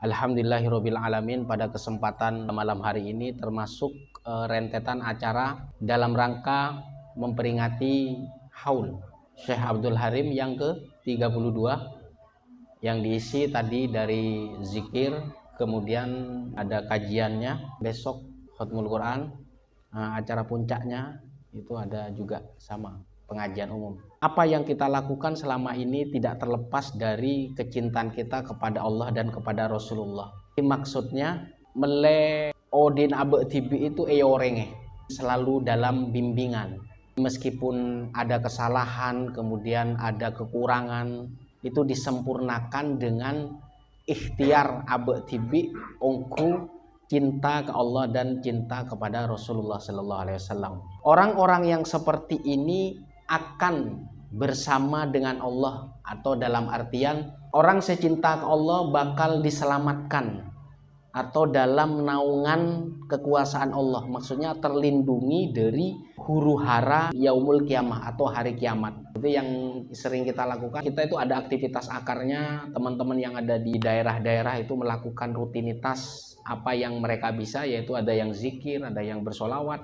Alhamdulillahirabbil alamin. Pada kesempatan malam hari ini termasuk rentetan acara dalam rangka memperingati Haul Syekh Abdul Harim yang ke-32 yang diisi tadi dari zikir, kemudian ada kajiannya, besok Khatmul Quran, acara puncaknya itu ada juga sama pengajian umum. Apa yang kita lakukan selama ini tidak terlepas dari kecintaan kita kepada Allah dan kepada Rasulullah. Maksudnya mele odin abe tibi itu eyorenge selalu dalam bimbingan. Meskipun ada kesalahan, kemudian ada kekurangan, itu disempurnakan dengan ikhtiar abe tibi ongku cinta ke Allah dan cinta kepada Rasulullah Sallallahu Alaihi Wasallam. Orang-orang yang seperti ini akan bersama dengan Allah, atau dalam artian orang secinta ke Allah bakal diselamatkan atau dalam naungan kekuasaan Allah, maksudnya terlindungi dari huru hara yaumul kiamah atau hari kiamat. Itu yang sering kita lakukan. Kita itu ada aktivitas akarnya, teman-teman yang ada di daerah-daerah itu melakukan rutinitas apa yang mereka bisa, yaitu ada yang zikir, ada yang bersolawat,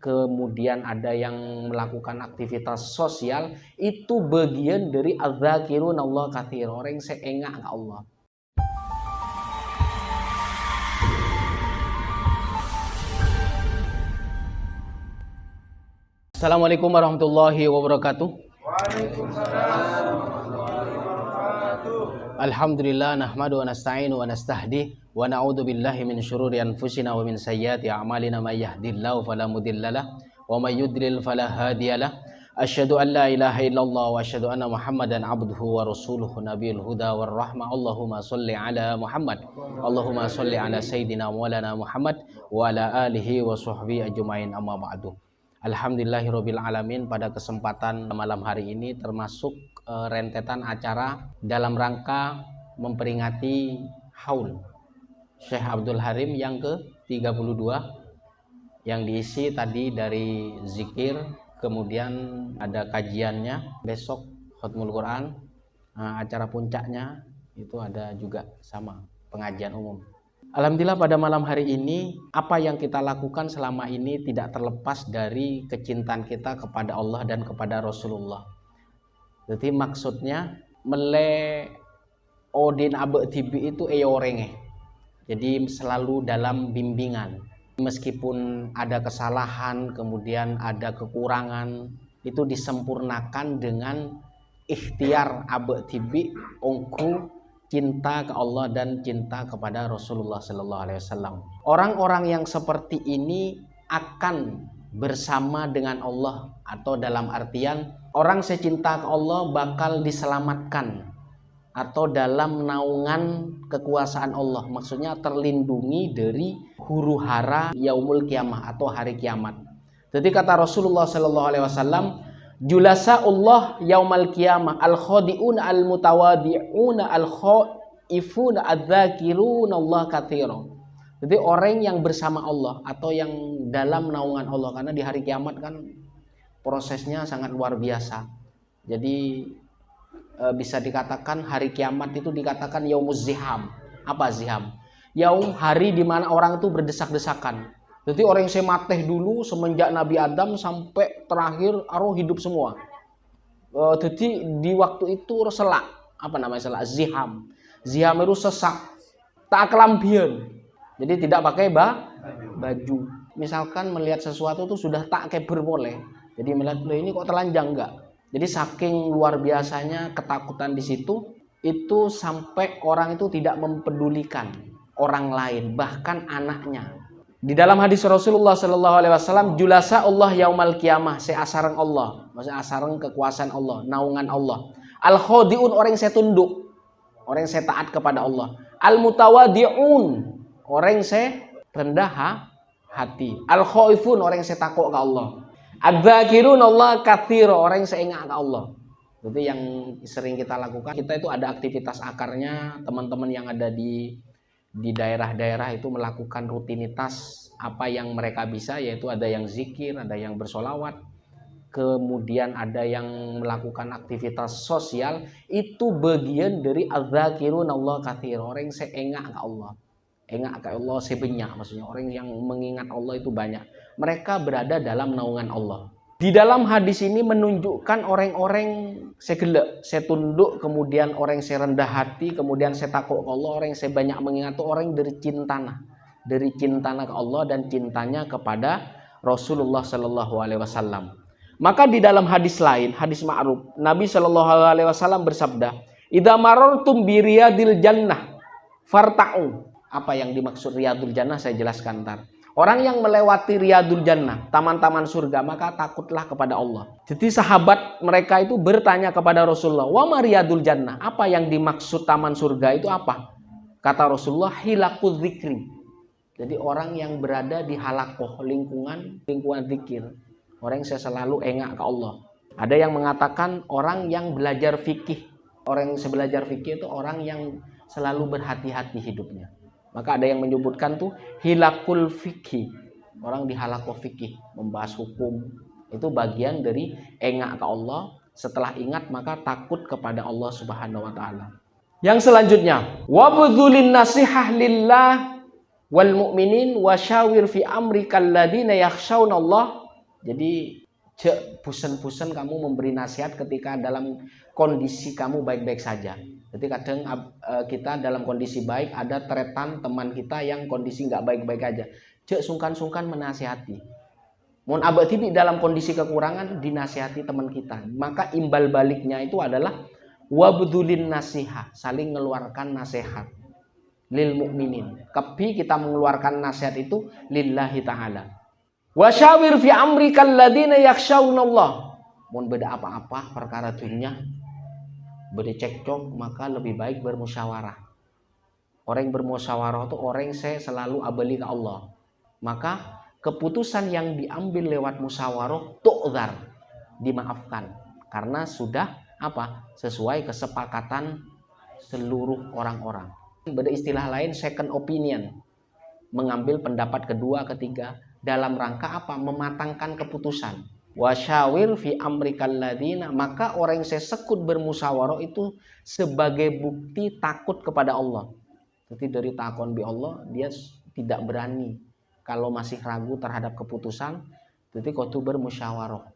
kemudian ada yang melakukan aktivitas sosial. Itu bagian dari az-zakirun Allah katsir, orang yang seengak ke Allah. Assalamualaikum warahmatullahi wabarakatuh. Waalaikumsalam warahmatullahi wabarakatuh. Alhamdulillah nahmadu wa nasta'inu wa nastahdi wa na'udzu billahi min syururi anfusina wa min sayyiati a'malina may yahdihillahu fala mudhillalah wa may yudlil fala hadiyalah. Asyhadu an la ilaha illallah wa asyhadu anna Muhammadan abduhu wa rasuluhu nabiyul huda war rahmah. Allahumma shalli ala Muhammad. Allahumma shalli ala sayyidina maulana Muhammad wa ala alihi wa sahbihi ajmain, amma ba'du. Alhamdulillahirabbil alamin. Pada kesempatan malam hari ini termasuk rentetan acara dalam rangka memperingati Haul Syekh Abdul Harim yang ke-32 yang diisi tadi dari zikir, kemudian ada kajiannya, besok Khatmul Quran, acara puncaknya itu ada juga sama pengajian umum. Alhamdulillah pada malam hari ini apa yang kita lakukan selama ini tidak terlepas dari kecintaan kita kepada Allah dan kepada Rasulullah. Jadi maksudnya mele odin abe tibi itu eyorenge. Jadi selalu dalam bimbingan. Meskipun ada kesalahan, kemudian ada kekurangan, itu disempurnakan dengan ikhtiar abe tibi ongku cinta ke Allah dan cinta kepada Rasulullah Sallallahu Alaihi Wasallam. Orang-orang yang seperti ini akan bersama dengan Allah, atau dalam artian orang secinta ke Allah bakal diselamatkan atau dalam naungan kekuasaan Allah, maksudnya terlindungi dari huru hara yaumul kiamah atau hari kiamat. Jadi kata Rasulullah Sallallahu Alaihi Wasallam, Julasaullah yaumal qiyamah al-khadi'un al-mutawadi'un al-khaifun adz-dzakirun Allah katsira. Jadi orang yang bersama Allah atau yang dalam naungan Allah, karena di hari kiamat kan prosesnya sangat luar biasa. Jadi bisa dikatakan hari kiamat itu dikatakan yaumuz ziham. Apa ziham? Yaum, hari di mana orang itu berdesak-desakan. Jadi orang yang saya mateh dulu semenjak Nabi Adam sampai terakhir aroh hidup semua. Jadi di waktu itu selak, apa namanya selak? Ziham. Ziham itu sesak, tak kelambian. Jadi tidak pakai baju. Misalkan melihat sesuatu itu sudah tak keber boleh. Jadi melihat ini kok telanjang enggak. Jadi saking luar biasanya ketakutan di situ, itu sampai orang itu tidak mempedulikan orang lain, bahkan anaknya. Di dalam hadis Rasulullah Sallallahu Alaihi Wasallam, julasa Allah yaumal kiamah, seasarang Allah, maksudnya asarang kekuasaan Allah, naungan Allah. Al khodiun, orang yang saya tunduk, orang yang saya taat kepada Allah. Al mutawadiun, orang yang saya rendah hati. Al khaifun, orang yang saya takut ke Allah. Adz-dzakirun Allah katsira, orang yang saya ingat ke Allah. Itu yang sering kita lakukan. Kita itu ada aktivitas akarnya, teman-teman yang ada di daerah-daerah itu melakukan rutinitas apa yang mereka bisa, yaitu ada yang zikir, ada yang bersolawat, kemudian ada yang melakukan aktivitas sosial, itu bagian dari adzakirunallah katsir, orang yang seengak ke Allah. Engak ke Allah sebanyak, maksudnya orang yang mengingat Allah itu banyak. Mereka berada dalam naungan Allah. Di dalam hadis ini menunjukkan orang-orang segelek, saya tunduk, kemudian orang saya rendah hati, kemudian saya takut ke Allah, orang yang saya banyak mengingat itu orang dari cintana ke Allah dan cintanya kepada Rasulullah Shallallahu Alaihi Wasallam. Maka di dalam hadis lain, hadis ma'ruf, Nabi Shallallahu Alaihi Wasallam bersabda, "Idza marartum bi riyadil jannah farta'u." Apa yang dimaksud riyadul jannah saya jelaskan ntar. Orang yang melewati riyadul jannah, taman-taman surga, maka takutlah kepada Allah. Jadi sahabat mereka itu bertanya kepada Rasulullah, "Wa ma riyadul jannah?" Apa yang dimaksud taman surga itu apa? Kata Rasulullah, "Hilaqul dzikri." Jadi orang yang berada di halakoh, lingkungan zikir. Orang yang saya selalu engak ke Allah. Ada yang mengatakan orang yang belajar fikih. Orang yang belajar fikih itu orang yang selalu berhati-hati hidupnya. Maka ada yang menyebutkan tuh hilakul fikih. Orang di halakoh fikih, membahas hukum. Itu bagian dari engak ke Allah. Setelah ingat maka takut kepada Allah Subhanahu wa taala. Yang selanjutnya, wabdzulin nasihah lillah wal mu'minin wasyawir fi amrikal ladina yakhshawnallah. Jadi pusen-pusen kamu memberi nasihat ketika dalam kondisi kamu baik-baik saja. Jadi kadang kita dalam kondisi baik, ada teretan teman kita yang kondisi nggak baik-baik aja. Cek sungkan-sungkan menasihati. Mun abad tibi dalam kondisi kekurangan dinasihati teman kita. Maka imbal baliknya itu adalah wabdulin nasihah, saling mengeluarkan nasihat. Lil mukminin. Kepi kita mengeluarkan nasihat itu lillahi ta'ala. Wasyawir fi amrikal ladina yakhshawnallah. Mun beda apa-apa perkara dunia, beda cekcok, maka lebih baik bermusyawarah. Orang yang bermusyawarah itu orang yang saya selalu abeli ke Allah. Maka keputusan yang diambil lewat musyawarah tu'dzar, dimaafkan karena sudah apa? Sesuai kesepakatan seluruh orang-orang. Beda istilah lain second opinion. Mengambil pendapat kedua, ketiga dalam rangka apa? Mematangkan keputusan. Wasyawir fi amrikal ladina, maka orang yang saya sekut bermusyawarah itu sebagai bukti takut kepada Allah. Jadi dari takon bi Allah dia tidak berani kalau masih ragu terhadap keputusan, jadi kudu bermusyawarah.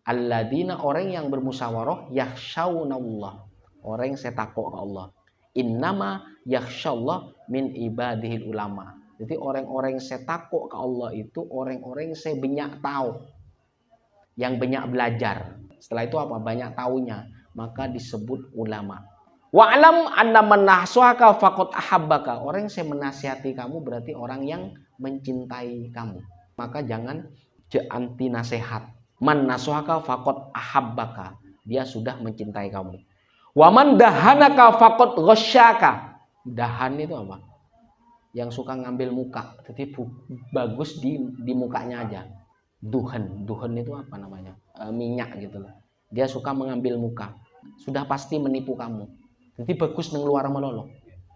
Alladina, orang yang bermusyawarah, yakhshawnallah, orang yang saya takut ke Allah. Innama yakhsyallah min ibadihil ulama. Jadi orang-orang yang saya takut ke Allah itu orang-orang yang saya banyak tahu, yang banyak belajar. Setelah itu apa? Banyak taunya. Maka disebut ulama. Wa'lam anna man nahsuhaka faqad ahabbaka. Orang yang saya menasihati kamu berarti orang yang mencintai kamu. Maka jangan anti nasihat. Man nahsuhaka faqad ahabbaka. Dia sudah mencintai kamu. Wa man dahanaka faqad ghasyaka. Dahan itu apa? Yang suka ngambil muka. Jadi bagus di mukanya aja. Duhan itu apa namanya? Minyak gitu loh. Dia suka mengambil muka. Sudah pasti menipu kamu. Jadi bagus nang luar melolo.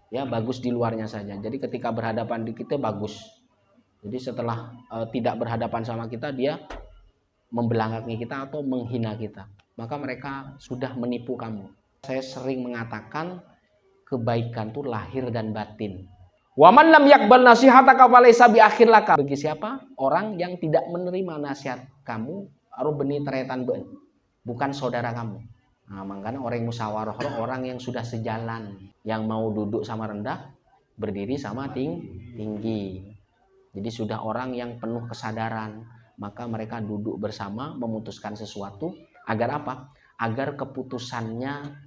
Ya, bagus di luarnya saja. Jadi ketika berhadapan di kita bagus. Jadi setelah tidak berhadapan sama kita, dia membelangkangi kita atau menghina kita. Maka mereka sudah menipu kamu. Saya sering mengatakan kebaikan itu lahir dan batin. Wa man lam yaqbal nasihataka falaysa bi akhir laka. Bagi siapa? Orang yang tidak menerima nasihat kamu, rubeni teretan bukan saudara kamu. Nah, makanya orang yang musyawarah, orang yang sudah sejalan, yang mau duduk sama rendah, berdiri sama tinggi. Jadi sudah orang yang penuh kesadaran, maka mereka duduk bersama memutuskan sesuatu agar apa? Agar keputusannya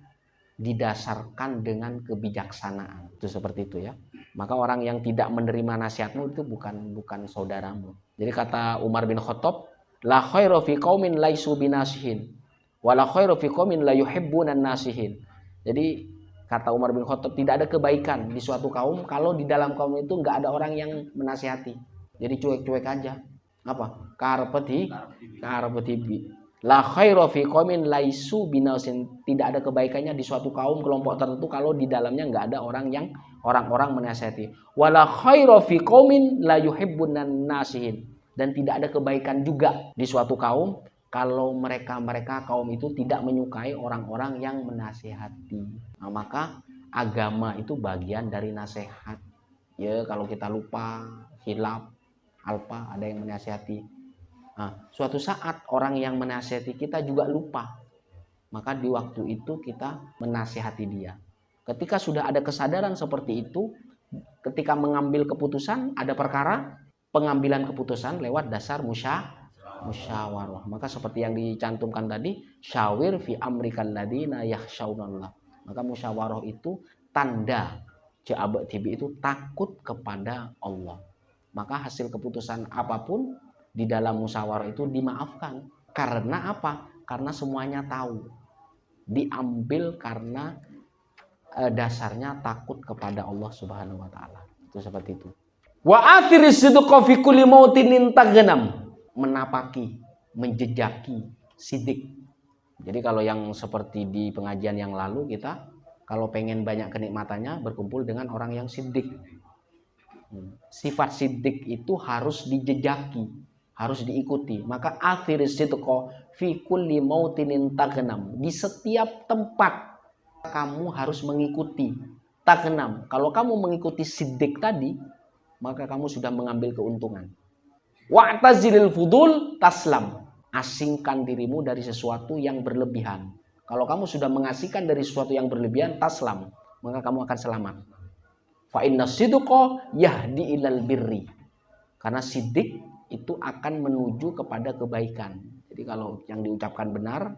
didasarkan dengan kebijaksanaan. Itu seperti itu ya. Maka orang yang tidak menerima nasihatmu itu bukan saudaramu. Jadi kata Umar bin Khattab, la khairu fi qaumin laisu binasihin wa la khairu fi qaumin la yuhibbunan nasihin. Jadi kata Umar bin Khattab, tidak ada kebaikan di suatu kaum kalau di dalam kaum itu enggak ada orang yang menasihati. Jadi cuek-cuek aja. Apa? Karepeti. La khairu fi qaumin laisu binasin. Tidak ada kebaikannya di suatu kaum kelompok tertentu kalau di dalamnya enggak ada orang-orang menasihati. Wala khairu fi qaumin la yuhibbunan nasihin. Dan tidak ada kebaikan juga di suatu kaum kalau mereka kaum itu tidak menyukai orang-orang yang menasihati. Nah, maka agama itu bagian dari nasihat. Ya, kalau kita lupa, hilaf, alpa, ada yang menasihati. Nah, suatu saat orang yang menasihati kita juga lupa. Maka di waktu itu kita menasihati dia. Ketika sudah ada kesadaran seperti itu, ketika mengambil keputusan, ada perkara pengambilan keputusan lewat dasar musyawarah. Maka seperti yang dicantumkan tadi, syawir fi amrikal ladina yakhshawnallah. Maka musyawarah itu tanda ja'abak tibi itu takut kepada Allah. Maka hasil keputusan apapun di dalam musyawarah itu dimaafkan. Karena apa? Karena semuanya tahu. Diambil karena dasarnya takut kepada Allah Subhanahu wa taala. Itu seperti itu. Wa athiris sidqa fi kulli mautin intaghnam. Menapaki, menjejaki sidik. Jadi kalau yang seperti di pengajian yang lalu, kita kalau pengen banyak kenikmatannya berkumpul dengan orang yang sidik. Sifat sidik itu harus dijejaki, harus diikuti. Maka athiris sidqa fi kulli mautin intaghnam. Di setiap tempat kamu harus mengikuti taghnam. Kalau kamu mengikuti sidik tadi, maka kamu sudah mengambil keuntungan. Wa'tazilil fudul taslam. Asingkan dirimu dari sesuatu yang berlebihan. Kalau kamu sudah mengasingkan dari sesuatu yang berlebihan, taslam, maka kamu akan selamat. Fa inna sidqa yahdi ilal birri. Karena sidik itu akan menuju kepada kebaikan. Jadi kalau yang diucapkan benar,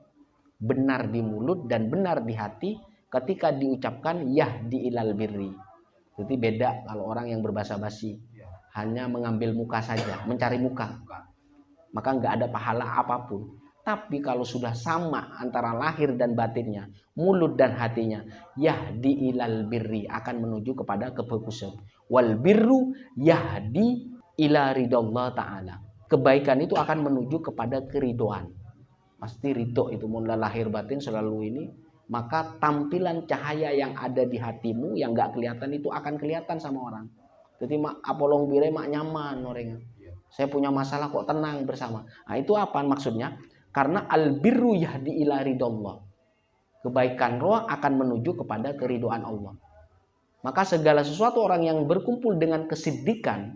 benar di mulut dan benar di hati, ketika diucapkan yahdi ilal birri. Jadi beda kalau orang yang berbahasa basi, hanya mengambil muka saja, mencari muka, maka nggak ada pahala apapun. Tapi kalau sudah sama antara lahir dan batinnya, mulut dan hatinya, yahdi ilal birri, akan menuju kepada kebagusan. Wal birru yahdi ila ridallah ta'ala. Kebaikan itu akan menuju kepada keridoan. Pasti ridho itu mulai lahir batin selalu ini. Maka tampilan cahaya yang ada di hatimu yang nggak kelihatan itu akan kelihatan sama orang. Jadi mak apolong bire mak nyaman orangnya. Saya punya masalah kok tenang bersama. Nah itu apa maksudnya? Karena albirru yahdi ila ridallah. Kebaikan roh akan menuju kepada keridoan Allah. Maka segala sesuatu orang yang berkumpul dengan kesiddikan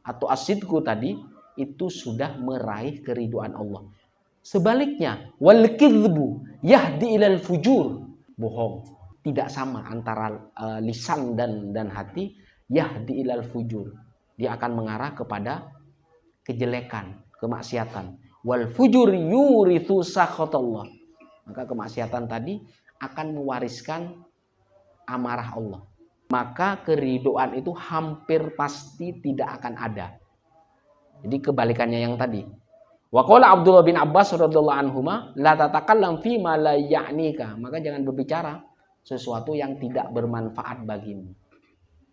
atau asidku tadi itu sudah meraih keridoan Allah. Sebaliknya, wal kidbu yahdi ilal fujur. Bohong. Tidak sama antara lisan dan hati. Yahdi ilal fujur. Dia akan mengarah kepada kejelekan, kemaksiatan. Wal fujur yurithu sakhatallah. Maka kemaksiatan tadi akan mewariskan amarah Allah. Maka keridoan itu hampir pasti tidak akan ada. Jadi kebalikannya yang tadi. Wa qala Abdullah bin Abbas radhiyallahu anhuma la tatakallam fi ma la ya'nika. Maka jangan berbicara sesuatu yang tidak bermanfaat bagimu.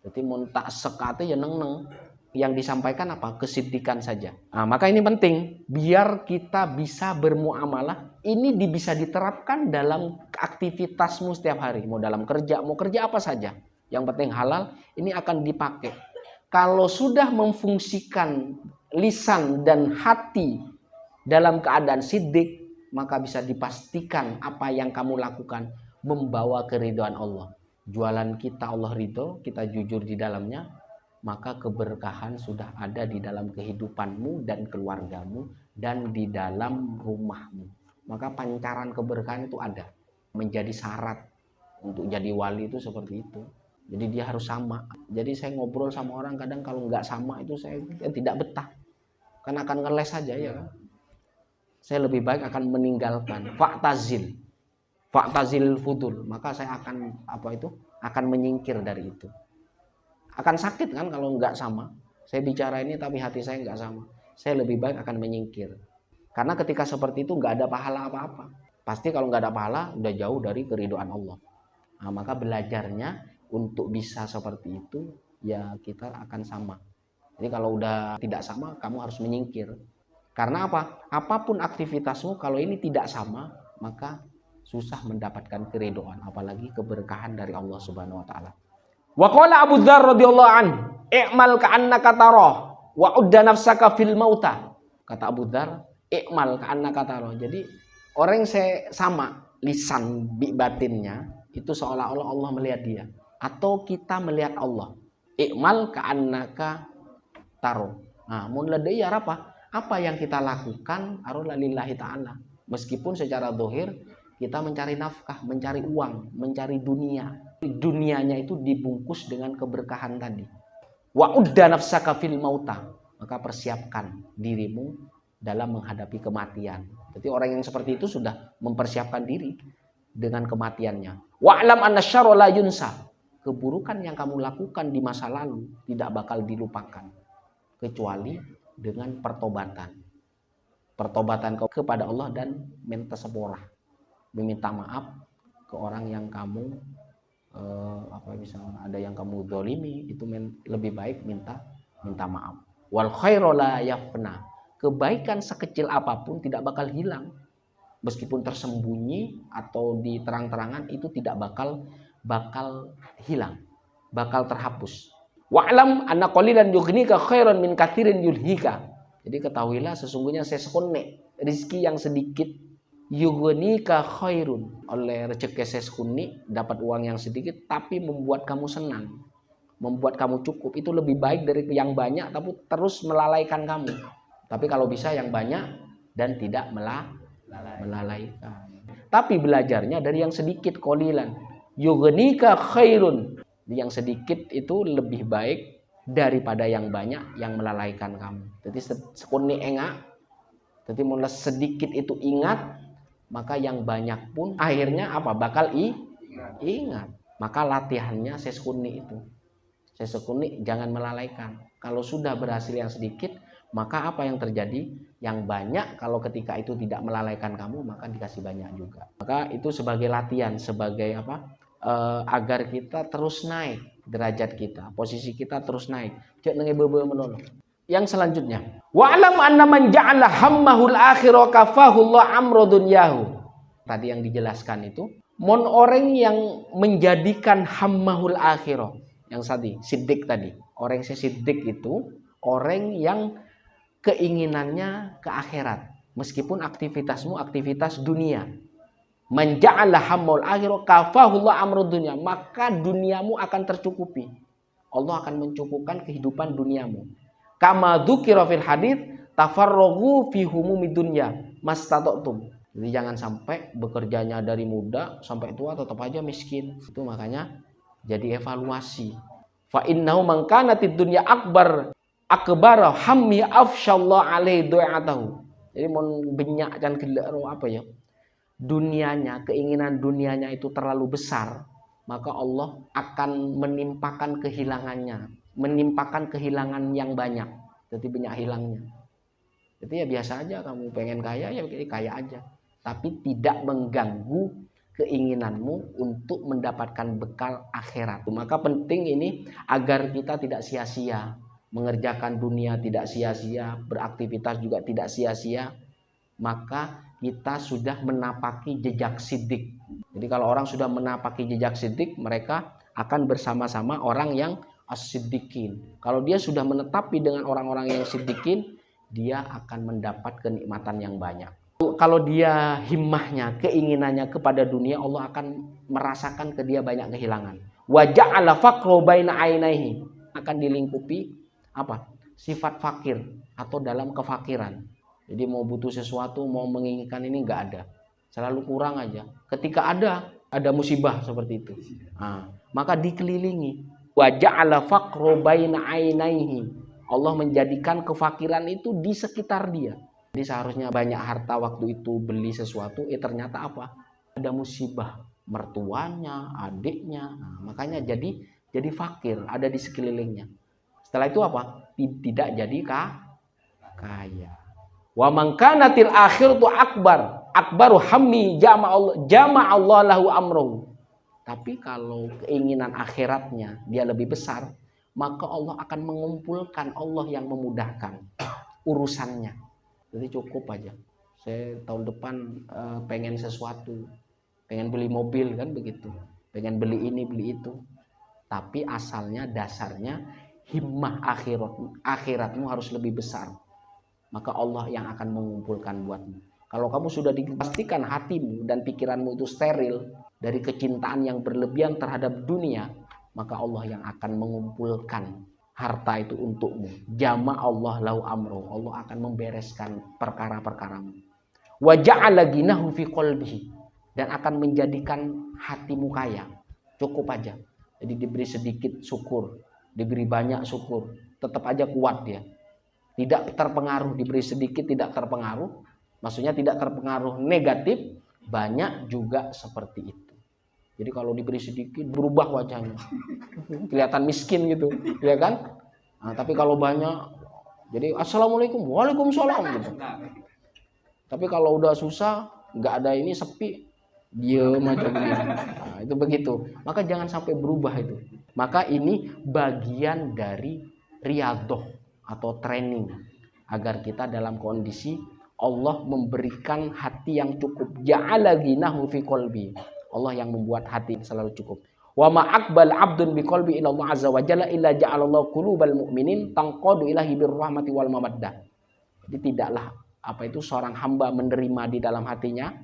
Jadi mun tak sekate ya neng-neng. Yang disampaikan apa? Kesiddikan saja. Nah, maka ini penting biar kita bisa bermuamalah. Ini bisa diterapkan dalam aktivitasmu setiap hari. Mau dalam kerja, mau kerja apa saja. Yang penting halal, ini akan dipakai. Kalau sudah memfungsikan lisan dan hati dalam keadaan siddiq, maka bisa dipastikan apa yang kamu lakukan membawa keridhaan Allah. Jualan kita Allah ridho, kita jujur di dalamnya, maka keberkahan sudah ada di dalam kehidupanmu dan keluargamu dan di dalam rumahmu. Maka pancaran keberkahan itu ada. Menjadi syarat untuk jadi wali itu seperti itu. Jadi dia harus sama. Jadi saya ngobrol sama orang kadang kalau nggak sama itu saya tidak betah. Kan akan ngeles saja ya kan. Saya lebih baik akan meninggalkan fa'tazil fudul. Maka saya akan akan menyingkir dari itu. Akan sakit kan kalau nggak sama. Saya bicara ini tapi hati saya nggak sama. Saya lebih baik akan menyingkir. Karena ketika seperti itu nggak ada pahala apa-apa. Pasti kalau nggak ada pahala udah jauh dari keridhaan Allah. Nah, maka belajarnya untuk bisa seperti itu ya kita akan sama. Jadi kalau udah tidak sama kamu harus menyingkir. Karena apa? Apapun aktivitasmu kalau ini tidak sama maka susah mendapatkan keridhaan. Apalagi keberkahan dari Allah Subhanahu Wa Taala. Wa qala Abu Dzar radhiyallahu an, "I'mal ka'annaka tarah wa udda nafsaka fil mauta." Kata Abu Dzar, Ikmal ka'annaka taro. Jadi orang saya sama lisan batinnya itu seolah-olah Allah melihat dia atau kita melihat Allah. Ikmal ka'annaka taro. Nah, mun ledei apa? Apa yang kita lakukan arulah lillahi ta'ala. Meskipun secara zahir kita mencari nafkah, mencari uang, mencari dunia. Dunianya itu dibungkus dengan keberkahan tadi. Wa udda nafsaka fil mauta. Maka persiapkan dirimu dalam menghadapi kematian. Jadi orang yang seperti itu sudah mempersiapkan diri dengan kematiannya. Wa'lam anna syarra la yunsa. Keburukan yang kamu lakukan di masa lalu tidak bakal dilupakan kecuali dengan pertobatan. Pertobatan kepada Allah dan minta sepurah. Meminta maaf ke orang yang kamu misalnya ada yang kamu zalimi, itu lebih baik minta maaf. Wal khairu la yafna. Kebaikan sekecil apapun tidak bakal hilang. Meskipun tersembunyi atau di terang-terangan itu tidak bakal hilang, bakal terhapus. Wa'lam anna qalilan yughnika khairan min katsirin yulhika. Jadi ketahuilah sesungguhnya sesukune rizki yang sedikit yughnika khairun, oleh rezeki seskuni dapat uang yang sedikit tapi membuat kamu senang, membuat kamu cukup, itu lebih baik dari yang banyak tapi terus melalaikan kamu. Tapi kalau bisa yang banyak dan tidak melalaikan. Tapi belajarnya dari yang sedikit, qalilan yughnika khairun. Yang sedikit itu lebih baik daripada yang banyak yang melalaikan kamu. Jadi sekuni enggak. Jadi mulai sedikit itu ingat, maka yang banyak pun akhirnya apa? Bakal ingat. Maka latihannya seskuni itu. Seskuni jangan melalaikan. Kalau sudah berhasil yang sedikit, maka apa yang terjadi? Yang banyak kalau ketika itu tidak melalaikan kamu, maka dikasih banyak juga. Maka itu sebagai latihan, sebagai apa? Agar kita terus naik derajat kita, posisi kita terus naik. Jangan ngebebe menolong. Yang selanjutnya, wa'lam anna man ja'ala hammahul akhirah kafahullah amro dunyahu. Tadi yang dijelaskan itu, mon orang yang menjadikan hammahul akhirah, yang tadi siddiq tadi. Orang yang siddiq itu orang yang keinginannya ke akhirat, meskipun aktivitasmu aktivitas dunia. Man ja'ala hammahul akhirah kafahullah amro dunya, maka duniamu akan tercukupi. Allah akan mencukupkan kehidupan duniamu. Kama dzukira fil hadits tafarraghu fi humumid dunya mastata'tum. Jadi jangan sampai bekerjanya dari muda sampai tua tetap aja miskin. Itu makanya jadi evaluasi. Fa innahu man kanatid dunya akbar hammi afsyallahu alaihi du'atahu. Jadi mau benyak dan gelero apa ya? Dunianya, keinginan dunianya itu terlalu besar, maka Allah akan menimpakan kehilangannya, menimpakan kehilangan yang banyak. Jadi banyak hilangnya. Jadi ya biasa aja, kamu pengen kaya ya kaya aja, tapi tidak mengganggu keinginanmu untuk mendapatkan bekal akhirat. Maka penting ini agar kita tidak sia-sia mengerjakan dunia, tidak sia-sia beraktivitas juga tidak sia-sia. Maka kita sudah menapaki jejak siddiq. Jadi kalau orang sudah menapaki jejak siddiq, mereka akan bersama-sama orang yang as-siddiqin. Kalau dia sudah menetapi dengan orang-orang yang siddiqin, dia akan mendapat kenikmatan yang banyak. Kalau dia himmahnya, keinginannya kepada dunia, Allah akan merasakan ke dia banyak kehilangan. Wa ja'ala faqru baina ainaihi, akan dilingkupi apa? Sifat fakir atau dalam kefakiran. Jadi mau butuh sesuatu, mau menginginkan ini nggak ada, selalu kurang aja. Ketika ada musibah seperti itu, maka dikelilingi. Wa ja'ala faqru baina ainaihi. Allah menjadikan kefakiran itu di sekitar dia. Jadi seharusnya banyak harta waktu itu beli sesuatu, ternyata apa? Ada musibah, mertuanya, adiknya. Makanya jadi fakir, ada di sekelilingnya. Setelah itu apa? Tidak jadi kaya. Wa man kanatil akhiratu akbaru hammi jama Allah lahu amruhu. Tapi kalau keinginan akhiratnya dia lebih besar, maka Allah akan mengumpulkan, Allah yang memudahkan urusannya. Jadi cukup aja. Saya tahun depan pengen sesuatu, pengen beli mobil kan begitu, pengen beli ini beli itu. Tapi asalnya dasarnya himmah akhiratmu harus lebih besar. maka Allah yang akan mengumpulkan buatmu. Kalau kamu sudah dipastikan hatimu dan pikiranmu itu steril dari kecintaan yang berlebihan terhadap dunia, maka Allah yang akan mengumpulkan harta itu untukmu. Jama Allah lahu amro, Allah akan membereskan perkara-perkaramu. Wa ja'ala ghinahu fi qalbihi, dan akan menjadikan hatimu kaya. Cukup aja. Jadi diberi sedikit syukur, diberi banyak syukur, tetap aja kuat dia. Tidak terpengaruh, diberi sedikit tidak terpengaruh, maksudnya tidak terpengaruh negatif, banyak juga seperti itu. Jadi kalau diberi sedikit berubah wajahnya, kelihatan miskin gitu, ya kan? Nah, tapi kalau banyak, jadi assalamualaikum, waalaikumsalam gitu. Tapi kalau udah susah, nggak ada ini, sepi, diem aja begini. Nah, itu begitu. Maka jangan sampai berubah itu. Maka ini bagian dari riyadhah atau training agar kita dalam kondisi Allah memberikan hati yang cukup. Ja'ala ghinahu fi qalbi. Allah yang membuat hati selalu cukup. Wa ma aqbal 'abdun bi qalbi ila Allah azza wa jalla illa ja'alallahu qulubal mu'minin tanqadu ilahi birrahmati wal mawaddah. Jadi tidaklah seorang hamba menerima di dalam hatinya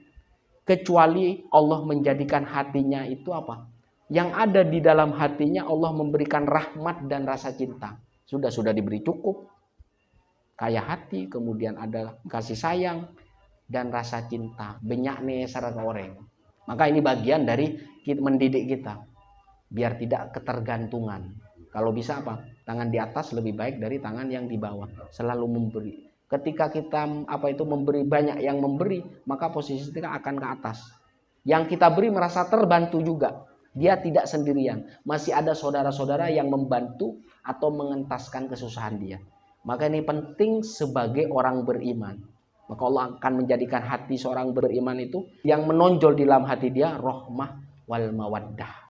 kecuali Allah menjadikan hatinya itu yang ada di dalam hatinya Allah memberikan rahmat dan rasa cinta. Sudah diberi cukup, kaya hati, kemudian ada kasih sayang dan rasa cinta. Benyak nih sarang orang. Maka ini bagian dari mendidik kita biar tidak ketergantungan. Kalau bisa tangan di atas lebih baik dari tangan yang di bawah. Selalu memberi. Ketika kita memberi, banyak yang memberi, maka posisi kita akan ke atas. Yang kita beri merasa terbantu juga. Dia tidak sendirian. Masih ada saudara-saudara yang membantu atau mengentaskan kesusahan dia. Maka ini penting sebagai orang beriman. Maka Allah akan menjadikan hati seorang beriman itu yang menonjol di dalam hati dia rahmah wal mawaddah.